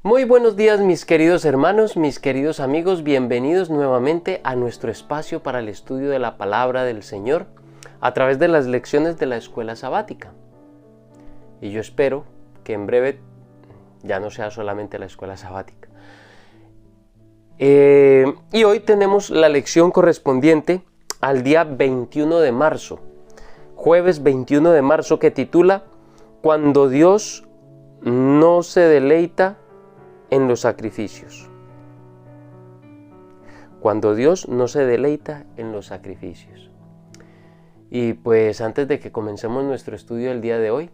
Muy buenos días mis queridos hermanos, mis queridos amigos, bienvenidos nuevamente a nuestro espacio para el estudio de la palabra del Señor a través de las lecciones de la escuela sabática. Y yo espero que en breve ya no sea solamente la escuela sabática. Y hoy tenemos la lección correspondiente al día 21 de marzo, jueves 21 de marzo, que titula Cuando Dios no se deleita en los sacrificios. Cuando Dios no se deleita en los sacrificios. Y pues antes de que comencemos nuestro estudio del día de hoy,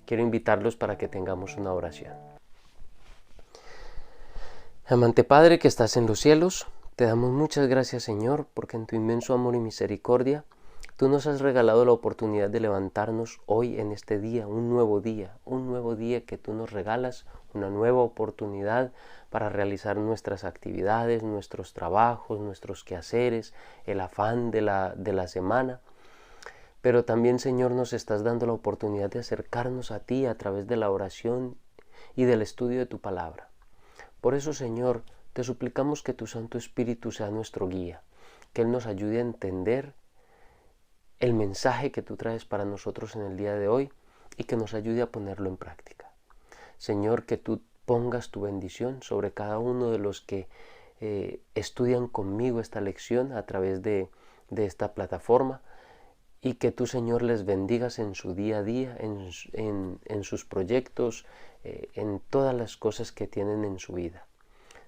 quiero invitarlos para que tengamos una oración. Amante Padre que estás en los cielos, te damos muchas gracias, Señor, porque en tu inmenso amor y misericordia tú nos has regalado la oportunidad de levantarnos hoy en este día, un nuevo día que tú nos regalas, una nueva oportunidad para realizar nuestras actividades, nuestros trabajos, nuestros quehaceres, el afán de la semana. Pero también, Señor, nos estás dando la oportunidad de acercarnos a ti a través de la oración y del estudio de tu palabra. Por eso, Señor, te suplicamos que tu Santo Espíritu sea nuestro guía, que Él nos ayude a entender el mensaje que tú traes para nosotros en el día de hoy y que nos ayude a ponerlo en práctica. Señor, que tú pongas tu bendición sobre cada uno de los que estudian conmigo esta lección a través de esta plataforma y que tú, Señor, les bendigas en su día a día, en sus proyectos, en todas las cosas que tienen en su vida.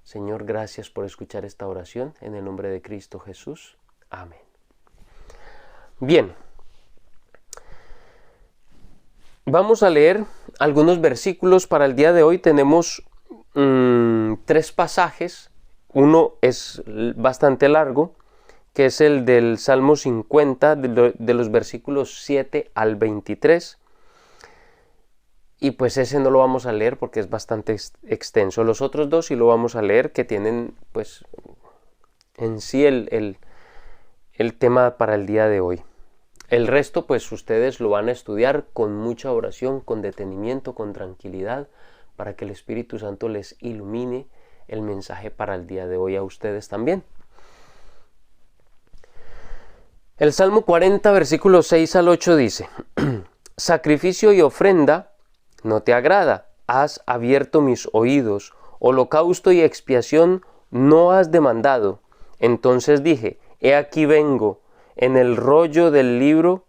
Señor, gracias por escuchar esta oración en el nombre de Cristo Jesús. Amén. Bien, vamos a leer algunos versículos para el día de hoy. Tenemos 3 pasajes. Uno es bastante largo, que es el del Salmo 50, de los versículos 7 al 23. Y pues ese no lo vamos a leer porque es bastante extenso. Los otros 2 sí lo vamos a leer, que tienen pues en sí el tema para el día de hoy. El resto pues ustedes lo van a estudiar con mucha oración, con detenimiento, con tranquilidad, para que el Espíritu Santo les ilumine el mensaje para el día de hoy a ustedes también. El Salmo 40, versículos 6 al 8 dice: Sacrificio y ofrenda no te agrada, has abierto mis oídos, holocausto y expiación no has demandado. Entonces dije, he aquí vengo, en el rollo del libro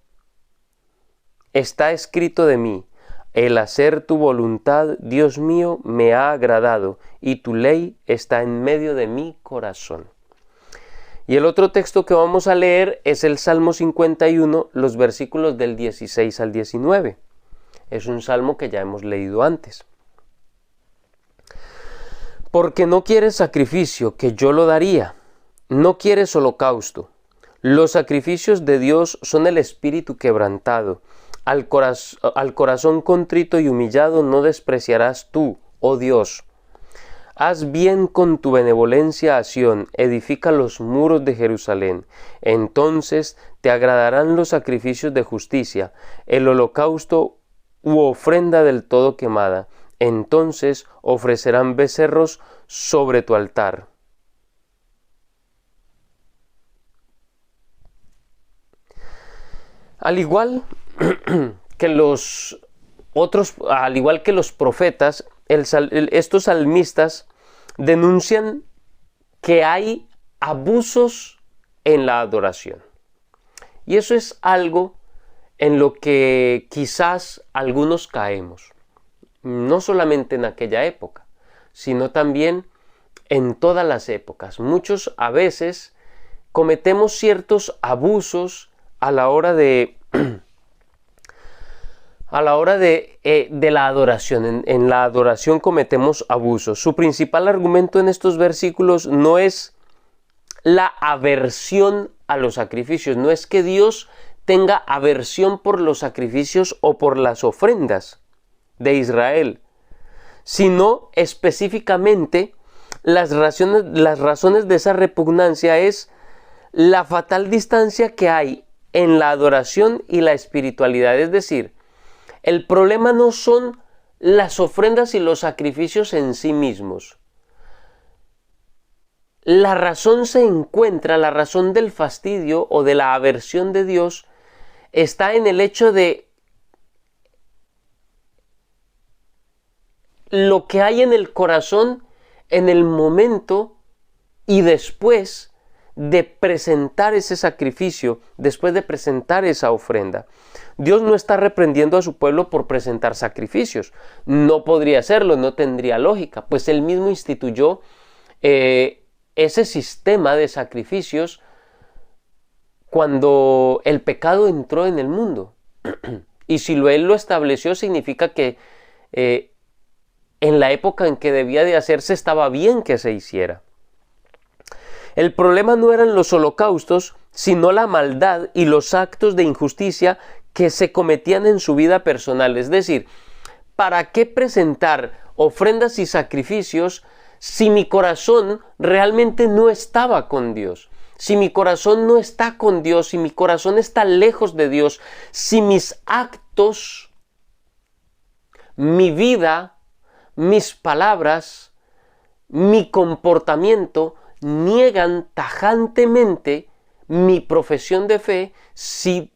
está escrito de mí, el hacer tu voluntad, Dios mío, me ha agradado, y tu ley está en medio de mi corazón. Y el otro texto que vamos a leer es el Salmo 51, los versículos del 16 al 19. Es un salmo que ya hemos leído antes. Porque no quieres sacrificio, que yo lo daría, no quieres holocausto. Los sacrificios de Dios son el espíritu quebrantado. Al corazón contrito y humillado no despreciarás tú, oh Dios. Haz bien con tu benevolencia a Sión, edifica los muros de Jerusalén. Entonces te agradarán los sacrificios de justicia, el holocausto u ofrenda del todo quemada. Entonces ofrecerán becerros sobre tu altar. Al igual que los profetas, estos salmistas denuncian que hay abusos en la adoración. Y eso es algo en lo que quizás algunos caemos, no solamente en aquella época, sino también en todas las épocas. Muchos a veces cometemos ciertos abusos a la hora de la adoración. En la adoración cometemos abusos. Su principal argumento en estos versículos no es la aversión a los sacrificios, no es que Dios tenga aversión por los sacrificios o por las ofrendas de Israel, sino específicamente las razones de esa repugnancia es la fatal distancia que hay en la adoración y la espiritualidad. Es decir, el problema no son las ofrendas y los sacrificios en sí mismos. La razón se encuentra, la razón del fastidio o de la aversión de Dios está en el hecho de lo que hay en el corazón en el momento y después de presentar ese sacrificio, después de presentar esa ofrenda. Dios no está reprendiendo a su pueblo por presentar sacrificios. No podría hacerlo, no tendría lógica, pues Él mismo instituyó ese sistema de sacrificios cuando el pecado entró en el mundo. Y si Él lo estableció, significa que en la época en que debía de hacerse estaba bien que se hiciera. El problema no eran los holocaustos, sino la maldad y los actos de injusticia que se cometían en su vida personal. Es decir, ¿para qué presentar ofrendas y sacrificios si mi corazón realmente no estaba con Dios? Si mi corazón no está con Dios, si mi corazón está lejos de Dios, si mis actos, mi vida, mis palabras, mi comportamiento niegan tajantemente mi profesión de fe, si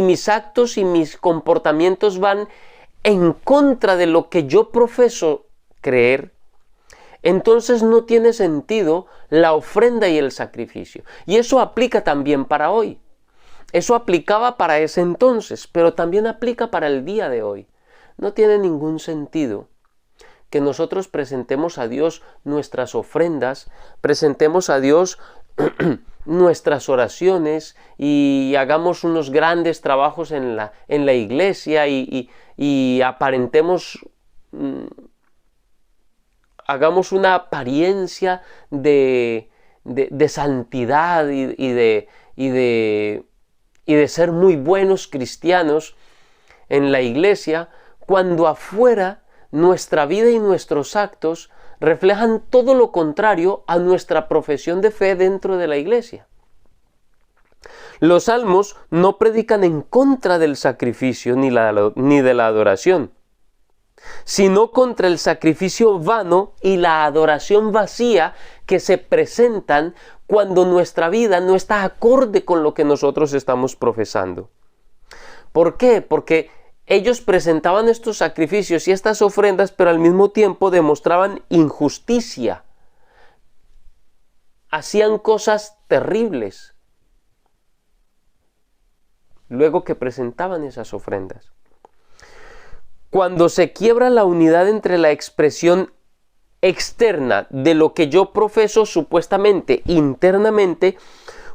mis actos y mis comportamientos van en contra de lo que yo profeso creer, entonces no tiene sentido la ofrenda y el sacrificio. Y eso aplica también para hoy. Eso aplicaba para ese entonces, pero también aplica para el día de hoy. No tiene ningún sentido que nosotros presentemos a Dios nuestras ofrendas, presentemos a Dios nuestras oraciones y hagamos unos grandes trabajos en la iglesia y aparentemos, hagamos una apariencia de santidad y de ser muy buenos cristianos en la iglesia, cuando afuera nuestra vida y nuestros actos reflejan todo lo contrario a nuestra profesión de fe dentro de la iglesia. Los salmos no predican en contra del sacrificio ni de la adoración, sino contra el sacrificio vano y la adoración vacía que se presentan cuando nuestra vida no está acorde con lo que nosotros estamos profesando. ¿Por qué? Porque ellos presentaban estos sacrificios y estas ofrendas, pero al mismo tiempo demostraban injusticia. Hacían cosas terribles luego que presentaban esas ofrendas. Cuando se quiebra la unidad entre la expresión externa de lo que yo profeso supuestamente internamente,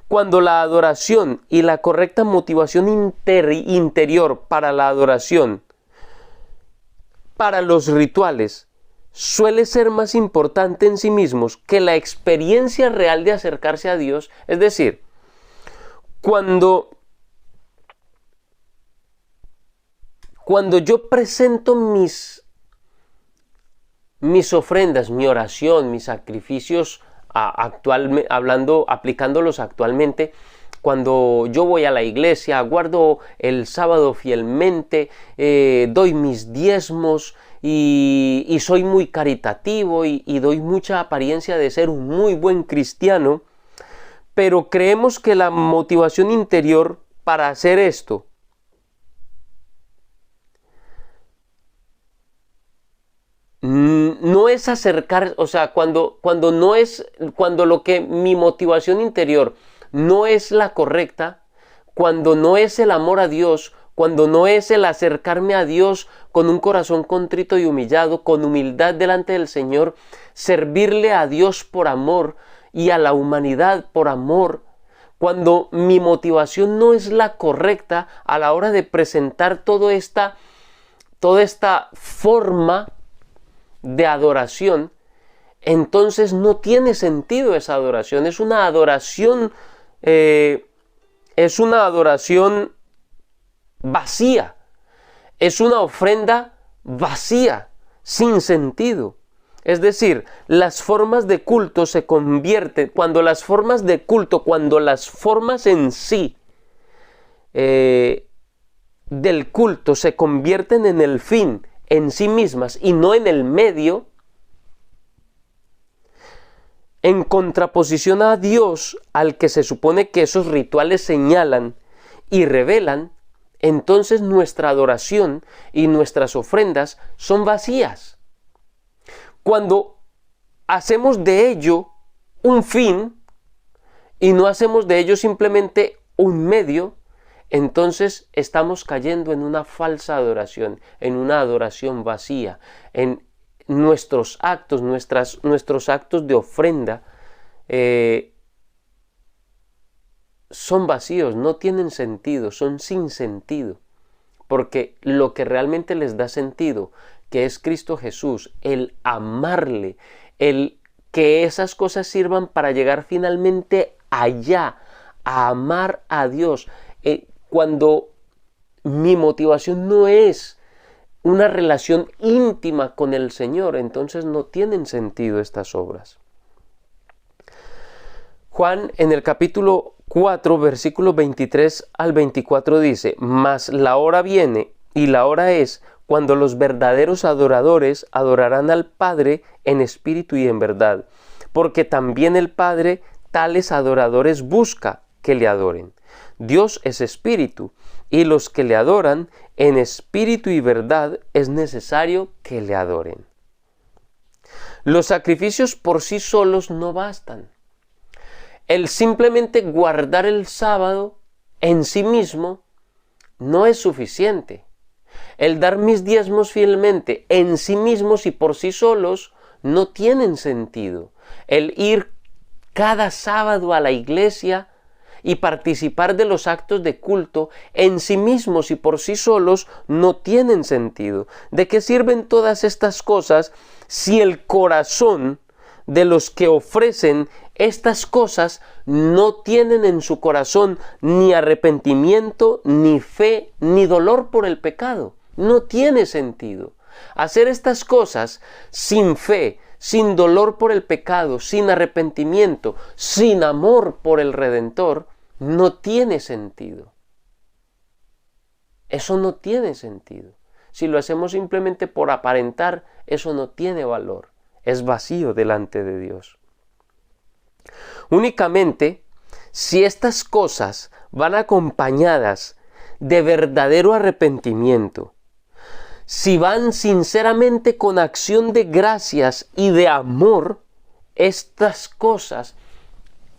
cuando la adoración y la correcta motivación interior para la adoración, para los rituales, suele ser más importante en sí mismos que la experiencia real de acercarse a Dios, es decir, cuando yo presento mis ofrendas, mi oración, mis sacrificios, aplicándolos actualmente, cuando yo voy a la iglesia, guardo el sábado fielmente, doy mis diezmos y soy muy caritativo y doy mucha apariencia de ser un muy buen cristiano, pero creemos que la motivación interior para hacer esto no es acercar, o sea, cuando lo que mi motivación interior no es la correcta, cuando no es el amor a Dios, cuando no es el acercarme a Dios con un corazón contrito y humillado, con humildad delante del Señor, servirle a Dios por amor y a la humanidad por amor, cuando mi motivación no es la correcta a la hora de presentar toda esta forma de adoración, entonces no tiene sentido esa adoración. Es una adoración vacía, es una ofrenda vacía, sin sentido. Es decir, las formas de culto se convierten, cuando las formas en sí del culto se convierten en el fin, en sí mismas y no en el medio, en contraposición a Dios, al que se supone que esos rituales señalan y revelan, entonces nuestra adoración y nuestras ofrendas son vacías. Cuando hacemos de ello un fin y no hacemos de ello simplemente un medio, entonces estamos cayendo en una falsa adoración, en una adoración vacía, en nuestros actos, nuestros actos de ofrenda son vacíos, no tienen sentido, son sin sentido, porque lo que realmente les da sentido, que es Cristo Jesús, el amarle, el que esas cosas sirvan para llegar finalmente allá, a amar a Dios, cuando mi motivación no es una relación íntima con el Señor, entonces no tienen sentido estas obras. Juan en el capítulo 4, versículos 23 al 24 dice: Mas la hora viene y la hora es cuando los verdaderos adoradores adorarán al Padre en espíritu y en verdad, porque también el Padre tales adoradores busca que le adoren. Dios es espíritu, y los que le adoran en espíritu y verdad es necesario que le adoren. Los sacrificios por sí solos no bastan. El simplemente guardar el sábado en sí mismo no es suficiente. El dar mis diezmos fielmente en sí mismos y por sí solos no tienen sentido. El ir cada sábado a la iglesia y participar de los actos de culto en sí mismos y por sí solos no tienen sentido. ¿De qué sirven todas estas cosas si el corazón de los que ofrecen estas cosas no tienen en su corazón ni arrepentimiento, ni fe, ni dolor por el pecado? No tiene sentido. Hacer estas cosas sin fe, sin dolor por el pecado, sin arrepentimiento, sin amor por el Redentor, no tiene sentido. Eso no tiene sentido. Si lo hacemos simplemente por aparentar, eso no tiene valor. Es vacío delante de Dios. Únicamente si estas cosas van acompañadas de verdadero arrepentimiento, si van sinceramente con acción de gracias y de amor, estas cosas,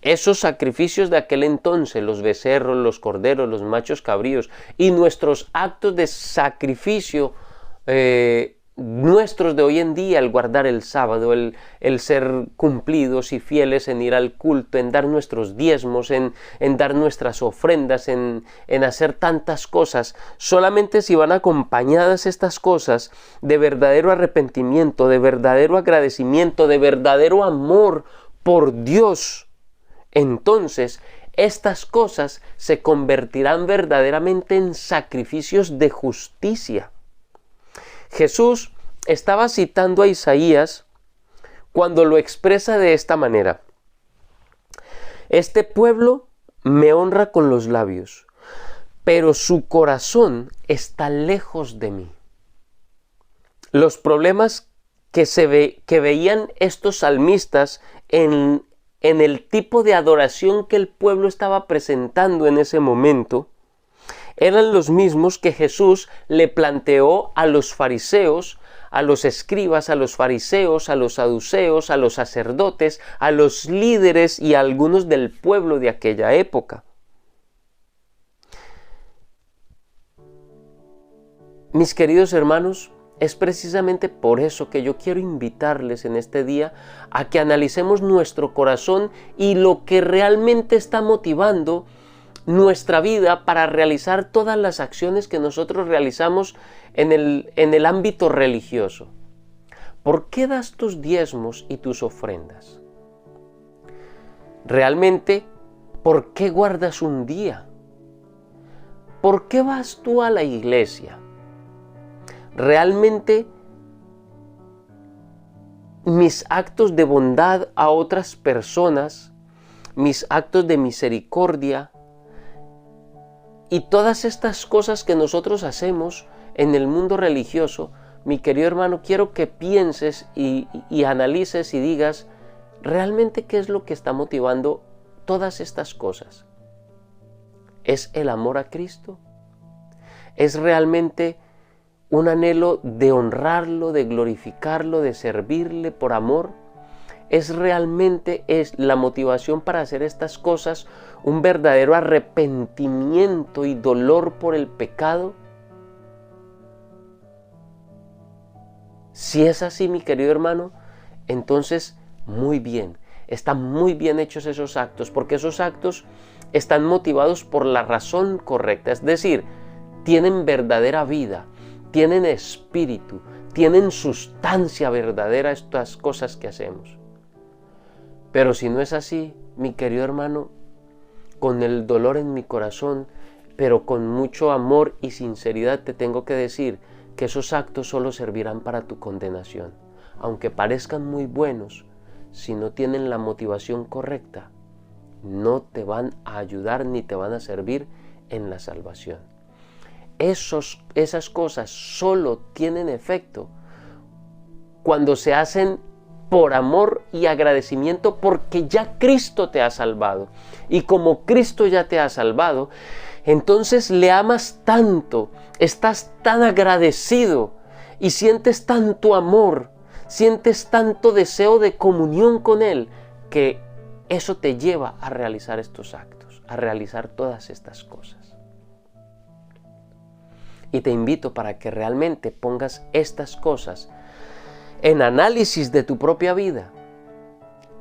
esos sacrificios de aquel entonces, los becerros, los corderos, los machos cabríos y nuestros actos de sacrificio nuestros de hoy en día, el guardar el sábado, el ser cumplidos y fieles en ir al culto, en dar nuestros diezmos, en dar nuestras ofrendas, en hacer tantas cosas, solamente si van acompañadas estas cosas de verdadero arrepentimiento, de verdadero agradecimiento, de verdadero amor por Dios, entonces estas cosas se convertirán verdaderamente en sacrificios de justicia. Jesús estaba citando a Isaías cuando lo expresa de esta manera: Este pueblo me honra con los labios, pero su corazón está lejos de mí. Los problemas que veían estos salmistas en el tipo de adoración que el pueblo estaba presentando en ese momento eran los mismos que Jesús le planteó a los fariseos, a los escribas, a los fariseos, a los saduceos, a los sacerdotes, a los líderes y a algunos del pueblo de aquella época. Mis queridos hermanos, es precisamente por eso que yo quiero invitarles en este día a que analicemos nuestro corazón y lo que realmente está motivando nuestra vida para realizar todas las acciones que nosotros realizamos en el ámbito religioso. ¿Por qué das tus diezmos y tus ofrendas? Realmente, ¿por qué guardas un día? ¿Por qué vas tú a la iglesia? Realmente, mis actos de bondad a otras personas, mis actos de misericordia, y todas estas cosas que nosotros hacemos en el mundo religioso, mi querido hermano, quiero que pienses y analices y digas realmente qué es lo que está motivando todas estas cosas. ¿Es el amor a Cristo? ¿Es realmente un anhelo de honrarlo, de glorificarlo, de servirle por amor? ¿Es realmente la motivación para hacer estas cosas un verdadero arrepentimiento y dolor por el pecado? Si es así, mi querido hermano, entonces muy bien, están muy bien hechos esos actos, porque esos actos están motivados por la razón correcta, es decir, tienen verdadera vida, tienen espíritu, tienen sustancia verdadera estas cosas que hacemos. Pero si no es así, mi querido hermano, con el dolor en mi corazón, pero con mucho amor y sinceridad te tengo que decir que esos actos solo servirán para tu condenación. Aunque parezcan muy buenos, si no tienen la motivación correcta, no te van a ayudar ni te van a servir en la salvación. Esas cosas solo tienen efecto cuando se hacen por amor y agradecimiento, porque ya Cristo te ha salvado. Y como Cristo ya te ha salvado, entonces le amas tanto, estás tan agradecido y sientes tanto amor, sientes tanto deseo de comunión con Él, que eso te lleva a realizar estos actos, a realizar todas estas cosas. Y te invito para que realmente pongas estas cosas en análisis de tu propia vida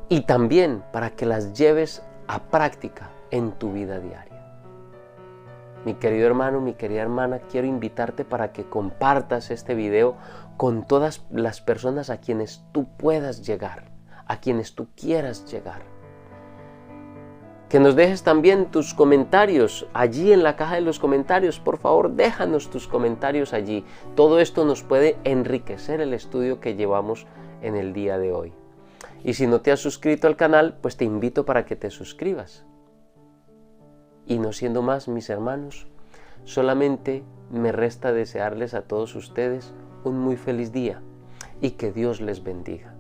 y también para que las lleves a práctica en tu vida diaria. Mi querido hermano, mi querida hermana, quiero invitarte para que compartas este video con todas las personas a quienes tú puedas llegar, a quienes tú quieras llegar. Que nos dejes también tus comentarios allí en la caja de los comentarios. Por favor, déjanos tus comentarios allí. Todo esto nos puede enriquecer el estudio que llevamos en el día de hoy. Y si no te has suscrito al canal, pues te invito para que te suscribas. Y no siendo más, mis hermanos, solamente me resta desearles a todos ustedes un muy feliz día y que Dios les bendiga.